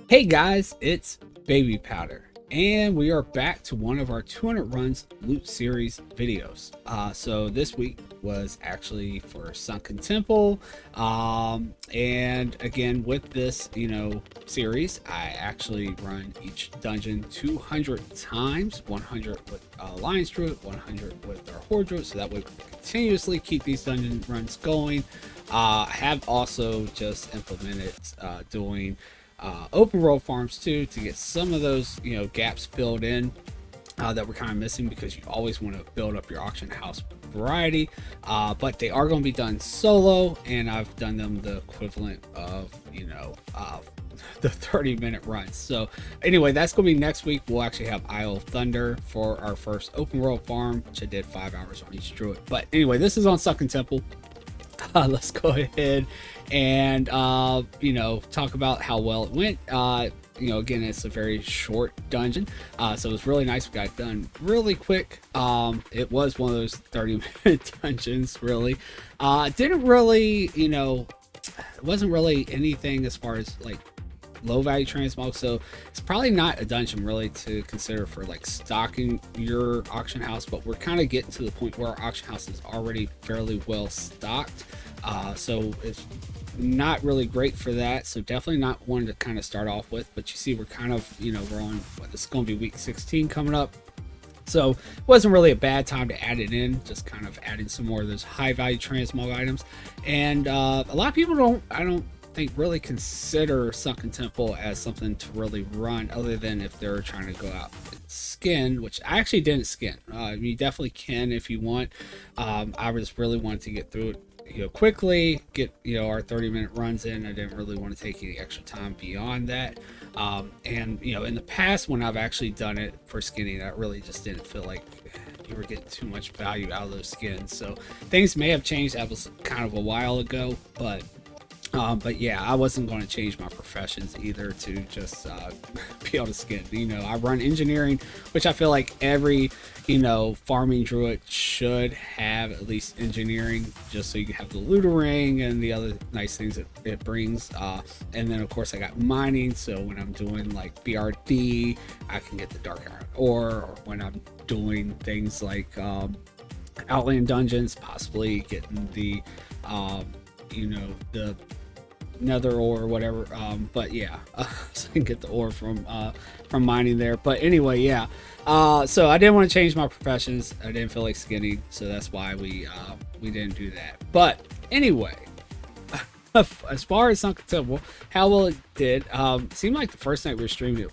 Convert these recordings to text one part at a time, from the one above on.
Hey guys, it's Babypowder, and we are back to one of our 200 runs loot series videos. So this week was actually for Sunken Temple, and again with this series, I actually run each dungeon 200 times, 100 with Alliance Druid, 100 with our Horde Druid, so that way we can continuously keep these dungeon runs going. I have also just implemented doing open world farms too, to get some of those gaps filled in that we're kind of missing, because you always want to build up your auction house variety, but they are going to be done solo, and I've done them the equivalent of the 30-minute runs. So anyway, that's going to be next week. We'll actually have Isle of Thunder for our first open world farm, which I did 5 hours on each druid. But anyway, this is on Sunken Temple. Let's go ahead and talk about how well it went. Again, it's a very short dungeon, so it was really nice. We got it done really quick. It was one of those 30-minute dungeons, really. Didn't really, it wasn't really anything as far as like low value transmog, so it's probably not a dungeon really to consider for like stocking your auction house, but we're kind of getting to the point where our auction house is already fairly well stocked, so it's not really great for that. So definitely not one to kind of start off with. But you see, we're kind of we're on this is going to be week 16 coming up, so it wasn't really a bad time to add it in, just kind of adding some more of those high value transmog items. And a lot of people I don't think really consider Sunken Temple as something to really run, other than if they're trying to go out and skin, which I actually didn't skin. You definitely can if you want. I just really wanted to get through it quickly, get our 30-minute runs in. I didn't really want to take any extra time beyond that. And in the past, when I've actually done it for skinning, I really just didn't feel like you were getting too much value out of those skins. So things may have changed. That was kind of a while ago, but yeah, I wasn't going to change my professions either to just be able to skin. I run engineering, which I feel like every farming druid should have at least engineering, just so you can have the looter ring and the other nice things that it brings. And then of course I got mining, so when I'm doing like BRD, I can get the dark iron ore, or when I'm doing things like outland dungeons, possibly getting the the nether ore or whatever. But yeah, so I can get the ore from mining there. But anyway, yeah, so I didn't want to change my professions. I didn't feel like skinning, so that's why we didn't do that. But anyway, as far as Sunken Temple, how well it did, seemed like the first night we were streaming it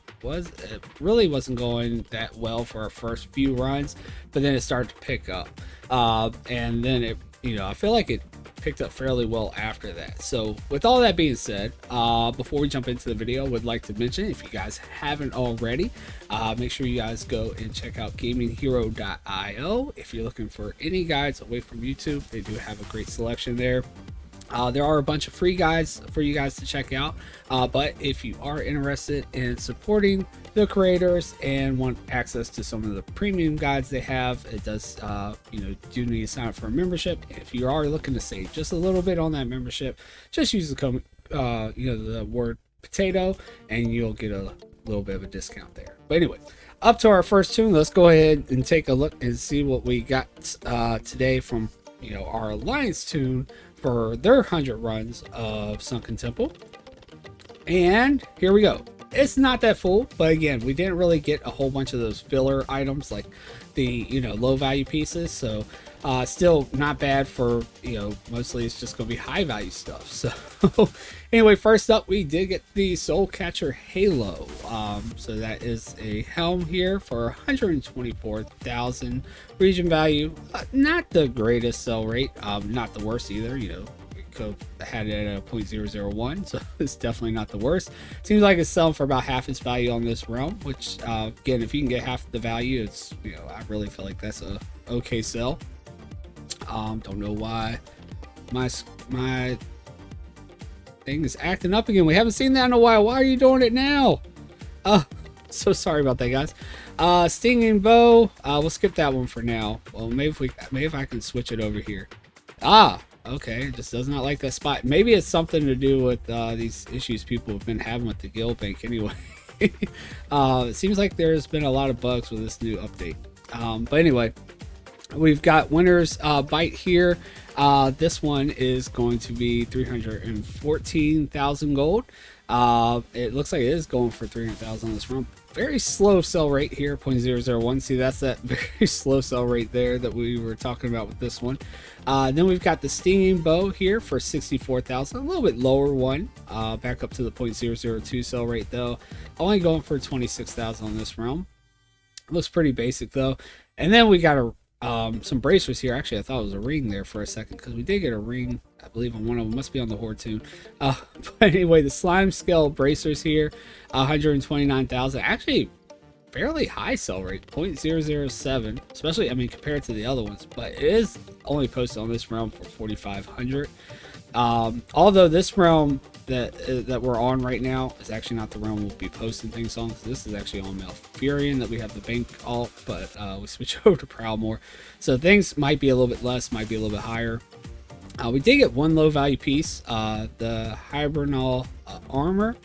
really wasn't going that well for our first few runs, but then it started to pick up, and then it I feel like it picked up fairly well after that. So with all that being said, before we jump into the video, I would like to mention, if you guys haven't already, make sure you guys go and check out gaminghero.io. if you're looking for any guides away from YouTube, they do have a great selection there. There are a bunch of free guides for you guys to check out, but if you are interested in supporting the creators and want access to some of the premium guides they have, it does do need to sign up for a membership. If you are looking to save just a little bit on that membership, just use the code the word potato, and you'll get a little bit of a discount there. But anyway, up to our first tune. Let's go ahead and take a look and see what we got today from our Alliance tune for their 100 runs of Sunken Temple. And here we go. It's not that full, but again, we didn't really get a whole bunch of those filler items like the low value pieces, so still not bad for mostly it's just gonna be high value stuff. So anyway, first up, we did get the Soul Catcher Halo. So that is a helm here for 124,000 region value. Not the greatest sell rate, not the worst either. Could have had it at a 0.001, so it's definitely not the worst. Seems like it's selling for about half its value on this realm, which again, if you can get half the value, it's I really feel like that's a okay sell. Don't know why my thing is acting up again. We haven't seen that in a while. Why are you doing it now? So sorry about that, guys. Stinging bow, we'll skip that one for now. Well, maybe if I can switch it over here. Okay, it just does not like that spot. Maybe it's something to do with these issues people have been having with the guild bank anyway. It seems like there's been a lot of bugs with this new update. But anyway, we've got winner's bite here. This one is going to be 314,000 gold. It looks like it is going for 300,000 on this run. Very slow sell rate here, 0.001. See, that's that very slow sell rate there that we were talking about with this one. Then we've got the stinging bow here for 64,000, a little bit lower one. Back up to the 0.002 sell rate though. Only going for 26,000 on this realm. Looks pretty basic though. And then we got some bracers here. Actually, I thought it was a ring there for a second because we did get a ring, I believe, on one of them. Must be on the horde too. But anyway, the slime scale bracers here, 129,000. Actually, fairly high sell rate, 0.007, especially, I mean, compared to the other ones. But it is only posted on this realm for 4,500. Although this realm that we're on right now is actually not the realm we'll be posting things on. So this is actually on Malfurion that we have the bank alt, but we switch over to Prowlmore. So things might be a little bit less, might be a little bit higher. We did get one low value piece, the Hibernal armor.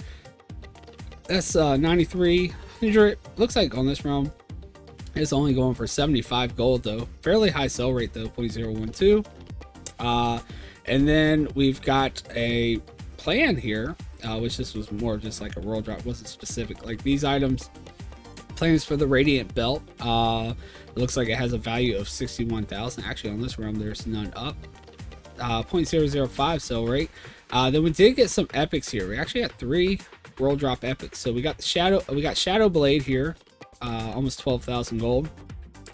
That's 9,300. Looks like on this realm it's only going for 75 gold though. Fairly high sell rate though, 0.012. And then we've got a plan here, which this was more just like a roll drop, wasn't specific. Like these items, plans for the Radiant Belt. It looks like it has a value of 61,000. Actually, on this realm, there's none up. 0.005 sell rate. Then we did get some epics here. We actually got 3 roll drop epics. So we got the Shadow Blade here, almost 12,000 gold.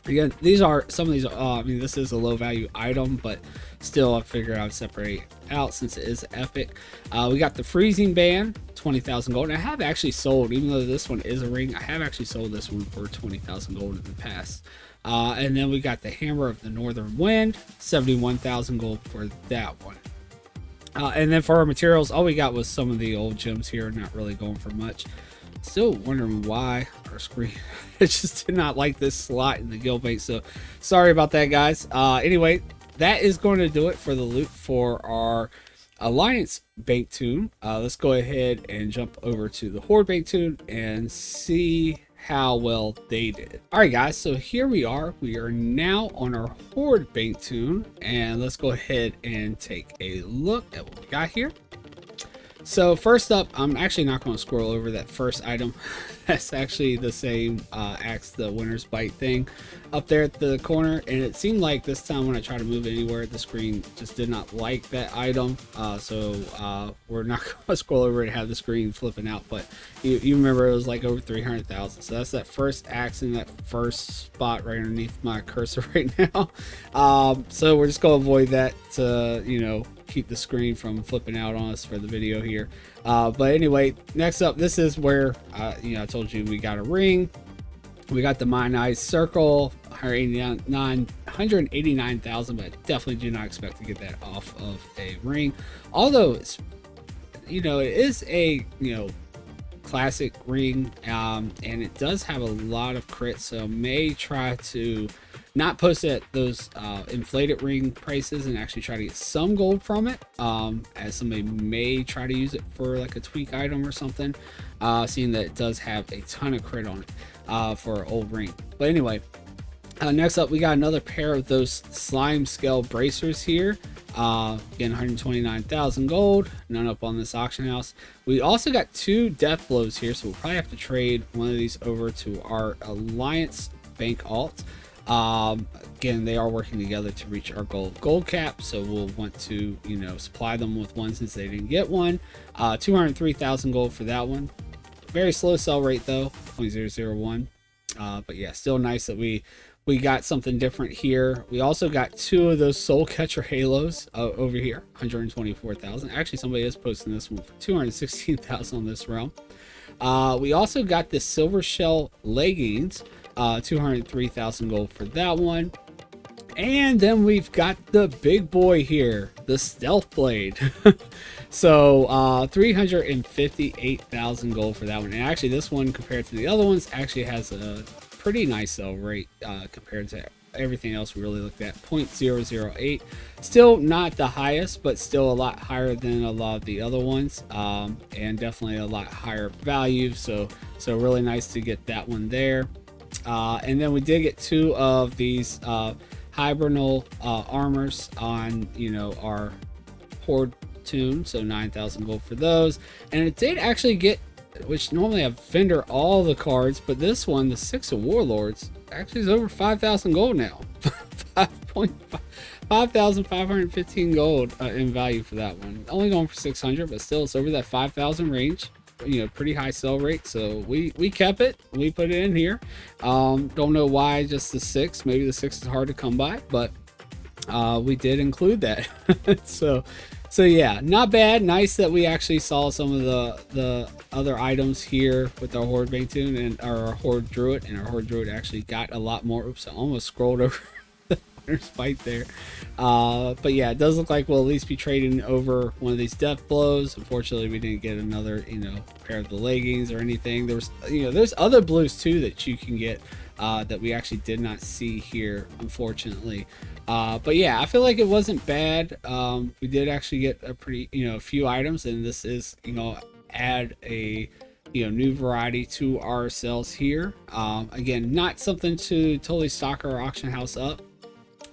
Again, these are some of these. I mean, this is a low value item, but still, I figured I would separate out since it is epic. We got the Freezing Band, 20,000 gold. And I have actually sold, even though this one is a ring, I have actually sold this one for 20,000 gold in the past. And then we got the Hammer of the Northern Wind, 71,000 gold for that one. And then for our materials, all we got was some of the old gems here, not really going for much. Still wondering why our screen it just did not like this slot in the guild bank, so sorry about that, guys. Anyway, that is going to do it for the loot for our Alliance bank tune. Let's go ahead and jump over to the Horde bank tune and see how well they did. All right, guys, so here we are now on our Horde bank tune, and let's go ahead and take a look at what we got here. So first up, I'm actually not going to scroll over that first item. That's actually the same axe, the Winter's Bite thing up there at the corner. And it seemed like this time when I tried to move it anywhere, the screen just did not like that item. So we're not going to scroll over and have the screen flipping out. But you remember it was like over 300,000. So that's that first axe in that first spot right underneath my cursor right now. So we're just going to avoid that to, you know, keep the screen from flipping out on us for the video here. But anyway, next up, this is where you know, I told you we got a ring. We got the Mine Eyes Circle, 189,000, but I definitely do not expect to get that off of a ring. Although it's, you know, it is a, you know, classic ring, and it does have a lot of crits, so may try to not post at those inflated ring prices and actually try to get some gold from it, as somebody may try to use it for like a tweak item or something, seeing that it does have a ton of crit on it for an old ring. But anyway, next up we got another pair of those slime scale bracers here. Again, 129,000 gold, none up on this auction house. We also got 2 death blows here, so we'll probably have to trade one of these over to our Alliance bank alt. Again, they are working together to reach our gold cap, so we'll want to, you know, supply them with one since they didn't get one. 203,000 gold for that one. Very slow sell rate though, 0.001. But yeah, still nice that we got something different here. We also got 2 of those Soul Catcher Halos over here, 124,000. Actually, somebody is posting this one for 216,000 on this realm. We also got the Silver Shell Leggings, 203,000 gold for that one. And then we've got the big boy here, the Stealth Blade. So 358,000 gold for that one. And actually this one, compared to the other ones, actually has a pretty nice sell rate compared to everything else we really looked at, 0.008. Still not the highest, but still a lot higher than a lot of the other ones, and definitely a lot higher value. So really nice to get that one there. And then we did get 2 of these hibernal armors on, you know, our horde tune, so 9,000 gold for those. And it did actually get, which normally I vendor all the cards, but this one, the 6 of warlords, actually is over 5,000 gold now. 5,515 gold in value for that one. Only going for 600, but still it's over that 5,000 range. You know, pretty high sell rate, so we kept it, we put it in here. Don't know why just the 6, maybe the 6 is hard to come by, but we did include that. so yeah, not bad. Nice that we actually saw some of the other items here with our horde Bantune and our horde druid, and our horde druid actually got a lot more. Oops, I almost scrolled over the winner's fight there. But yeah, it does look like we'll at least be trading over one of these death blows. Unfortunately, we didn't get another, you know, pair of the leggings or anything. There was, you know, there's other blues too that you can get that we actually did not see here, unfortunately. But yeah, I feel like it wasn't bad. We did actually get a pretty, you know, a few items, and this is, you know, add a, you know, new variety to our sales here. Again, not something to totally stock our auction house up.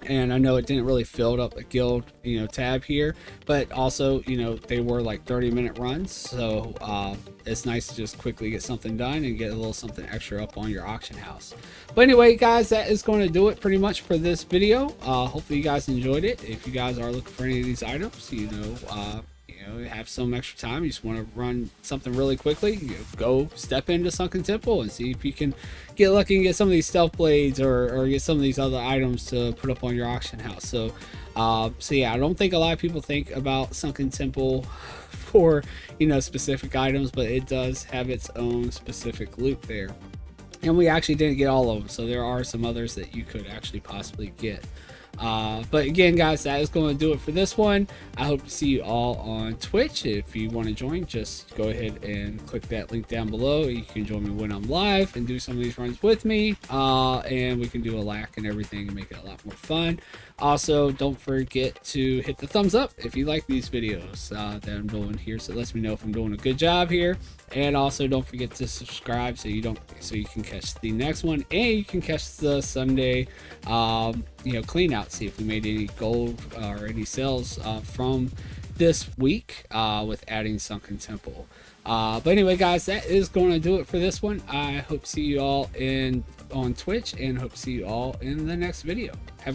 And I know it didn't really fill up the guild, you know, tab here, but also, you know, they were like 30-minute runs, so it's nice to just quickly get something done and get a little something extra up on your auction house. But anyway, guys, that is going to do it pretty much for this video. Hopefully you guys enjoyed it. If you guys are looking for any of these items, you know, have some extra time, you just want to run something really quickly, you know, go step into Sunken Temple and see if you can get lucky and get some of these stealth blades or get some of these other items to put up on your auction house. So yeah, I don't think a lot of people think about Sunken Temple for, you know, specific items, but it does have its own specific loot there. And we actually didn't get all of them, so there are some others that you could actually possibly get. But again, guys, that is going to do it for this one. I hope to see you all on Twitch. If you want to join, just go ahead and click that link down below. You can join me when I'm live and do some of these runs with me, and we can do a lack and everything and make it a lot more fun. Also, don't forget to hit the thumbs up if you like these videos that I'm doing here, so it lets me know if I'm doing a good job here. And also, don't forget to subscribe so you can catch the next one, and you can catch the Sunday you know, clean out, see if we made any gold or any sales from this week with adding Sunken Temple. But anyway, guys, that is going to do it for this one. I hope to see you all on Twitch, and hope to see you all in the next video. Have a